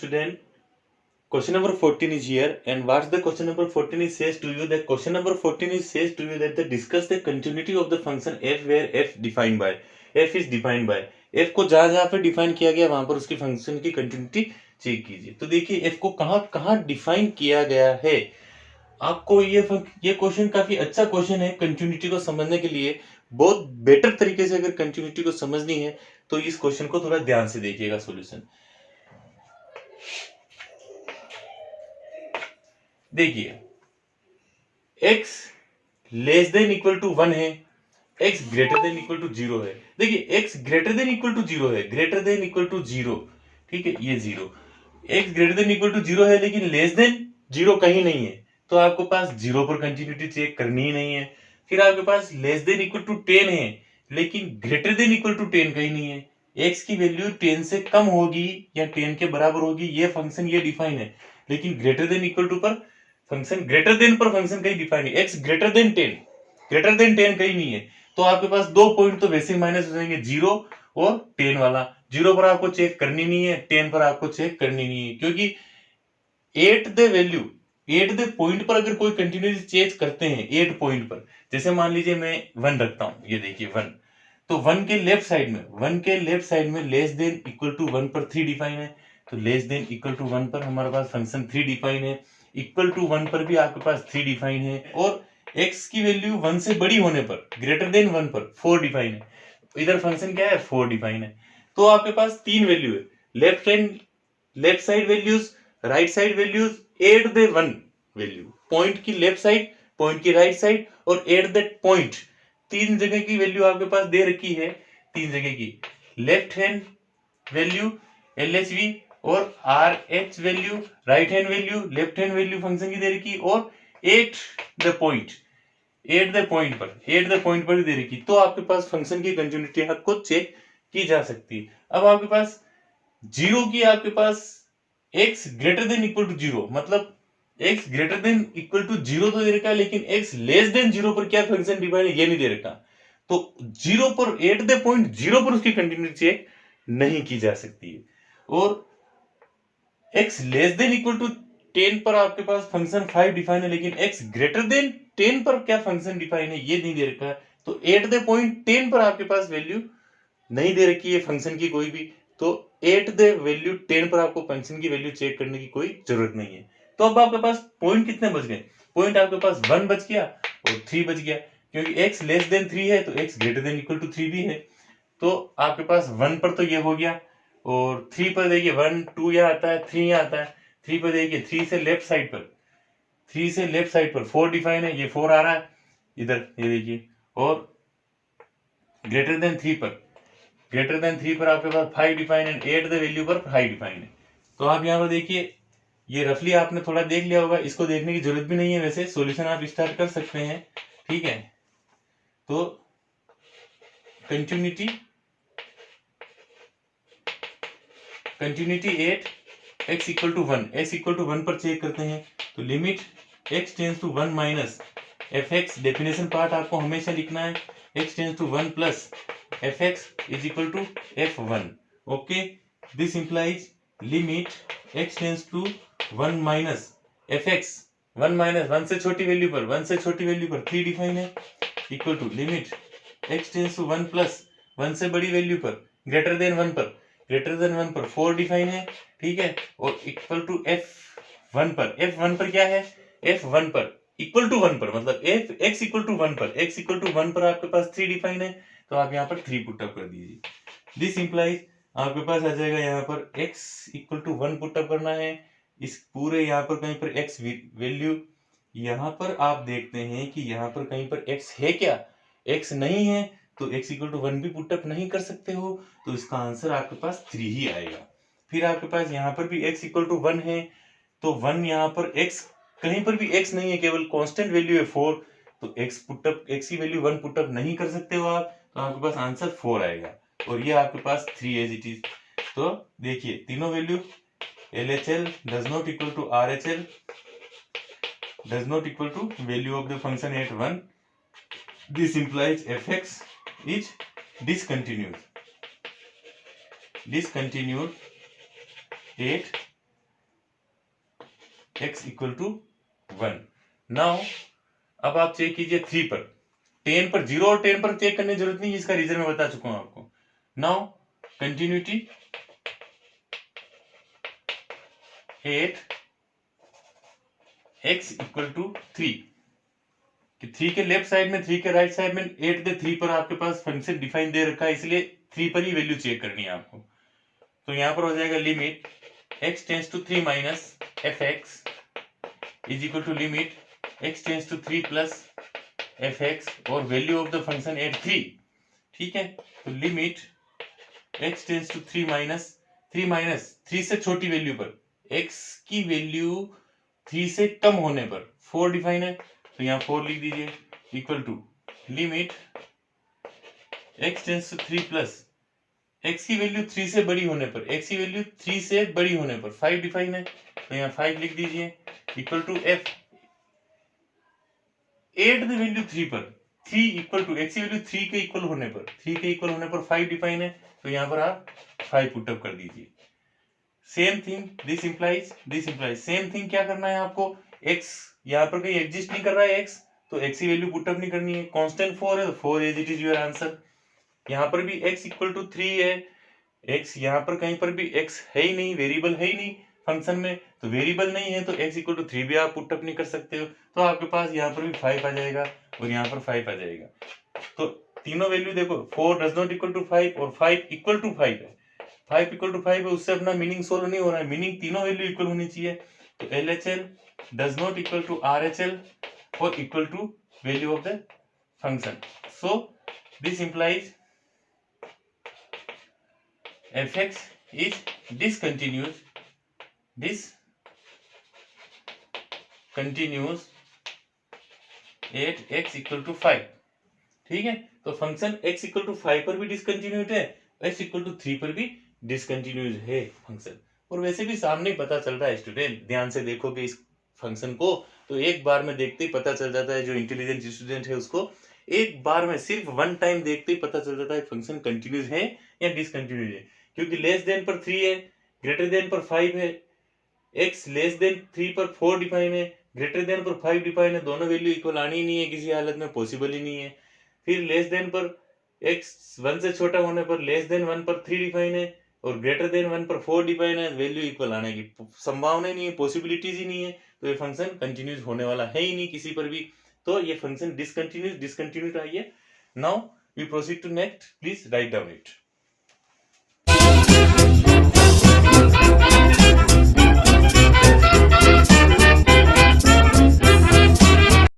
student, question number 14 is here, and what's the question number 14 is says to you that question number 14 is says to you that they discuss the continuity of the function f where f defined by f is defined by f को जहां जहां पे define किया गया वहां पर उसकी function की कंटिन्यूटी चेक कीजिए। तो देखिए f को कहां कहां डिफाइन किया गया है। आपको ये क्वेश्चन काफी अच्छा क्वेश्चन है कंटिन्यूटी को समझने के लिए। बहुत बेटर तरीके से अगर कंटिन्यूटी को समझनी है तो इस क्वेश्चन को थोड़ा ध्यान से देखिएगा। सॉल्यूशन देखिए, x less than equal to 1 है, x greater than equal to 0 है। देखिए x greater than equal to 0 है, ग्रेटर देन इक्वल टू 0, ठीक है, ये 0। x greater than equal to 0 है लेकिन लेस देन 0 कहीं नहीं है, तो आपके पास 0 पर कंटिन्यूटी चेक करनी ही नहीं है। फिर आपके पास लेस देन इक्वल टू 10 है लेकिन ग्रेटर देन इक्वल टू 10 कहीं नहीं है। x की वैल्यू 10 से कम होगी या 10 के बराबर होगी, ये फंक्शन ये डिफाइन है, लेकिन ग्रेटर देन इक्वल टू पर फंक्शन ग्रेटर देन पर फंक्शन कहीं डिफाइन है। x ग्रेटर देन 10 कहीं नहीं है, तो आपके पास दो पॉइंट तो वैसे माइनस हो जाएंगे, 0 और 10 वाला। 0 पर आपको चेक करनी नहीं है, 10 पर आपको चेक करनी नहीं है, क्योंकि एट द पॉइंट पर अगर कोई कंटिन्यूटी चेक करते हैं 8 पॉइंट पर, जैसे मान लीजिए मैं 1 रखता हूं, ये देखिए 1, तो 1 के लेफ्ट साइड में लेस देन इक्वल टू 1 पर 3 डिफाइन है, तो लेस देन इक्वल टू 1 पर हमारे पास फंक्शन 3 डिफाइन है, इक्वल टू 1 पर भी आपके पास 3 डिफाइन है, और x की वैल्यू 1 से बड़ी होने पर ग्रेटर देन 1 पर 4 डिफाइन है। इधर फंक्शन क्या है, 4 डिफाइन है। तो आपके पास तीन वैल्यू है, left side values, right side values, at the one value, point की लेफ्ट साइड, पॉइंट की राइट साइड और एट दैट पॉइंट, तीन जगह की वैल्यू आपके पास दे रखी है। तीन जगह की लेफ्ट हैंड वैल्यू LHV और RH value, right hand value, left hand value function की दे रखी, और एट द पॉइंट पर दे रखी। तो आपके पास फंक्शन की कंटिन्यूटी आपको चेक की जा सकती है। अब आपके पास जीरो की, आपके पास x greater than equal to 0, मतलब x greater than equal to 0 तो दे रखा है, लेकिन x लेस देन 0 पर क्या फंक्शन डिफाइन है ये नहीं दे रखा। तो 0 पर एट द पॉइंट 0 पर उसकी कंटिन्यूटी चेक नहीं की जा सकती है। और x less than equal to 10 पर आपके पास फंक्शन 5 डिफाइन है, लेकिन x ग्रेटर देन 10 पर क्या फंक्शन डिफाइन है ये नहीं दे रखा है। तो एट द पॉइंट 10 पर आपके पास वैल्यू नहीं दे रखी है फंक्शन की कोई भी, तो एट द वैल्यू 10 पर आपको फंक्शन की वैल्यू चेक करने की कोई जरूरत नहीं है। तो अब आपके पास पॉइंट कितने बच गए, पॉइंट आपके पास 1 बच गया और 3 बच गया, क्योंकि x लेस देन 3 है तो x greater than equal to 3 भी है। तो आपके पास 1 पर तो ये हो गया, और 3 पर देखिए 1 2 यहाँ आता है, 3 यहाँ आता है। 3 पर देखिए 3 से लेफ्ट साइड पर 4 डिफाइन है, ये 4 आ रहा है इधर, ये देखिए। और ग्रेटर देन 3 पर आपके पास 5 डिफाइन है, एट द वैल्यू पर 5 डिफाइन है। तो आप यहाँ पर देखिए, ये रफली आपने थोड़ा देख लिया होगा, इसको देखने की जरूरत भी नहीं है, वैसे सॉल्यूशन आप स्टार्ट कर सकते हैं, ठीक है। तो कंटिन्यूटी 8 x इक्वल टू 1 पर चेक करते हैं। तो limit x tense to 1 minus fx, definition part आपको हमेशा लिखना है, x tense to 1 plus fx is equal to f1। Okay, this implies limit x tense to 1 minus fx, 1 से छोटी वैल्यू पर 3 डिफाइन है, equal to limit x tense to 1 plus 1 से बड़ी वैल्यू पर ग्रेटर देन 1 पर 4 डिफाइन है, ठीक है। और इक्वल टू f1 पर क्या है, f1 पर इक्वल टू 1 पर, मतलब x इक्वल टू 1 पर आपके पास 3 डिफाइन है, तो आप यहाँ पर 3 पुटअप कर दीजिए। दिस इंप्लाइज आपके पास आ जाएगा यहाँ पर x इक्वल टू 1 पुटअप करना है, इस पूरे यहाँ पर कहीं पर x वैल्यू, यहाँ पर आप देखते हैं कि यहाँ पर कहीं पर x है क्या, x नहीं है, तो x इक्वल टू 1 भी पुटअप नहीं कर सकते हो, तो इसका आंसर आपके पास 3 ही आएगा। फिर आपके पास यहाँ पर भी x इक्वल टू 1 है, तो 1 यहाँ पर x, कहीं पर भी x नहीं है, केवल कांस्टेंट वैल्यू है 4, तो x की वैल्यू 1 पुटअप नहीं कर सकते हो आप, तो आपके पास आंसर 4 आएगा, और ये आपके पास 3 एज इट इज। तो देखिए तीनों value LHL does not equal to RHL does not equal to value of the function at 1. This implies fx is discontinued at x equal to 1। Now अब आप चेक कीजिए 3 पर, 10 पर 0 और 10 पर चेक करने की जरूरत नहीं, इसका रीजन मैं बता चुका हूं आपको। Now continuity 8 x equal to 3, कि 3 के लेफ्ट साइड में 3 के राइट साइड में 8 दे 3 पर आपके पास फंक्शन डिफाइन दे रखा है, इसलिए 3 पर ही वैल्यू चेक करनी है आपको। तो यहां पर हो जाएगा limit x tense to 3 minus fx is equal to limit x tense to 3 plus fx और value of the function at 3। ठीक है, तो लिमिट x टेंस टू 3 माइनस 3 से छोटी वैल्यू पर, x की वैल्यू 3 से कम होने पर 4 डिफाइन है, तो यहाँ 4 लिख दीजिए equal to limit x tense to 3 plus x की वैल्यू 3 से बड़ी होने पर, x की वैल्यू 3 से बड़ी होने पर 5 डिफाइन है, तो यहाँ 5 लिख दीजिए equal to f 8 the value 3 पर, 3 इक्वल टू x की वैल्यू 3 के इक्वल होने पर, 3 के इक्वल होने पर 5 डिफाइन है, तो यहाँ पर आप 5 पुटअप कर दीजिए। Same thing this implies same thing क्या करना है आपको, x यहाँ पर कहीं एग्जिस्ट नहीं कर रहा है x, तो x की वैल्यू पुटअप नहीं करनी है, कांस्टेंट 4 है तो 4 as it is your answer. यहाँ पर भी x इक्वल टू 3 है, x यहाँ पर कहीं पर भी x है ही नहीं, वेरिएबल है ही नहीं फंक्शन में, तो वेरिएबल नहीं है तो x इक्वल टू 3 भी आप पुटअप नहीं कर सकते हो, तो आपके पास यहाँ पर भी 5 आ जाएगा और यहाँ पर 5 आ जाएगा। तो तीनों वैल्यू देखो, 4 डज नॉट इक्वल टू 5 और 5 इक्वल टू 5 है, 5 इक्वल टू 5 है, उससे अपना मीनिंग सोल्व नहीं हो रहा है, मीनिंग तीनों वैल्यू इक्वल होनी चाहिए, तो LHL does not equal to RHL और equal to value of the function. So this implies fx is discontinuous at x equal to 5। ठीक है, तो फंक्शन x इक्वल टू 5 पर भी डिसकंटिन्यूड है, x इक्वल टू 3 पर भी डिसकंटिन्यूड है फंक्शन। और वैसे भी सामने ही पता चल रहा है स्टूडेंट, ध्यान से देखोगे इस फंक्शन को तो एक बार में देखते ही पता चल जाता है, जो इंटेलिजेंट स्टूडेंट है उसको एक बार में सिर्फ वन टाइम देखते ही पता चल जाता है फंक्शन कंटिन्यूस है या डिसकंटिन्यूस है, क्योंकि लेस देन पर 3 है, ग्रेटर देन पर 5 है, x लेस देन 3 पर 4 डिफाइन है, ग्रेटर देन पर 5 डिफाइन है, दोनों वैल्यू इक्वल आनी ही नहीं है, किसी हालत में पॉसिबल ही नहीं है। फिर लेस देन पर x 1 से छोटा होने पर लेस देन 1 पर 3 डिफाइन है और ग्रेटर देन 1 पर 4 डिफाइन है, वैल्यू इक्वल आने की संभावना ही नहीं है, पॉसिबिलिटीज ही नहीं है, तो ये फंक्शन कंटिन्यूस होने वाला है ही नहीं किसी पर भी, तो ये फंक्शन डिसकंटिन्यूस आई है। Now we proceed to next, please write down it.